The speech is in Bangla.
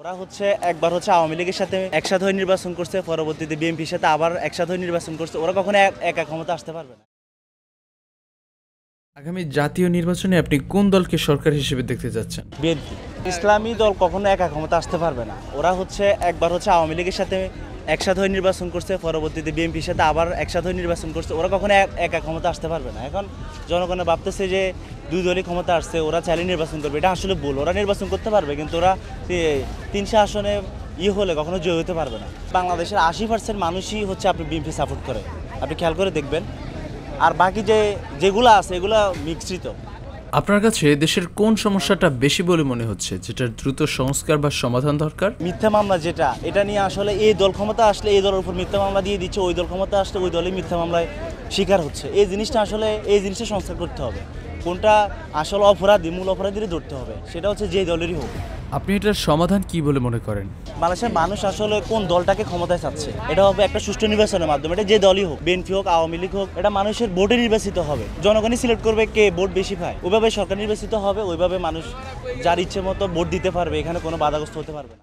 ওরা একবার আওয়ামী লীগের সাথে একসাথে হয়ে নির্বাচন করছে, পরবর্তীতে বিএনপির সাথে আবার একসাথে হয়ে নির্বাচন করছে। ওরা কখনো একা ক্ষমতা আসতে পারবে না। আগামী জাতীয় নির্বাচনে আপনি কোন দলকে সরকার হিসেবে দেখতে যাচ্ছেন? বিএনপি ইসলামী দল কখনো একা ক্ষমতা আসতে পারবে না। ওরা একবার আওয়ামী লীগের সাথে একসাথে হয়ে নির্বাচন করছে, পরবর্তীতে বিএনপির সাথে আবার একসাথে হয়ে নির্বাচন করছে। ওরা কখনো একা ক্ষমতা আসতে পারবে না। এখন জনগণ ভাবতেছে যে দুই দলই ক্ষমতা আসছে, ওরা চাইলে নির্বাচন করবে। এটা আসলে ভুল। ওরা নির্বাচন করতে পারবে, কিন্তু ওরা 300 আসনে হলে কখনো জয় হতে পারবে না। বাংলাদেশের 80% মানুষই আপনি বিএনপি সাপোর্ট করে, আপনি খেয়াল করে দেখবেন। আর বাকি যেগুলো আছে এগুলো মিশ্রিত। আপনার কাছে দেশের কোন সমস্যাটা বেশি বলে মনে হচ্ছে, যেটার দ্রুত সংস্কার বা সমাধান দরকার? মিথ্যা মামলা, এটা নিয়ে আসলে এই দল ক্ষমতা আসলে এই দলের উপর মিথ্যা মামলা দিয়ে দিচ্ছে, ওই দল ক্ষমতা আসলে ওই দলই মিথ্যা মামলায় শিকার হচ্ছে। এই জিনিসটা সংস্কার করতে হবে। কোনটা আসলে অপরাধী, মূল অপরাধীরই ধরতে হবে, সেটা যেই দলেরই হোক। আপনি এটার সমাধান কি বলে মনে করেন? বাংলাদেশের মানুষ আসলে কোন দলটাকে ক্ষমতায় চাচ্ছে, এটা হবে একটা সুষ্ঠু নির্বাচনের মাধ্যমে। এটা যে দলই হোক, বিএনপি হোক, আওয়ামী লীগ হোক, এটা মানুষের ভোটে নির্বাচিত হবে। জনগণই সিলেক্ট করবে কে ভোট বেশি পায়, ওইভাবে সরকার নির্বাচিত হবে। ওইভাবে মানুষ যার ইচ্ছে মতো ভোট দিতে পারবে, এখানে কোনো বাধাগ্রস্ত হতে পারবে না।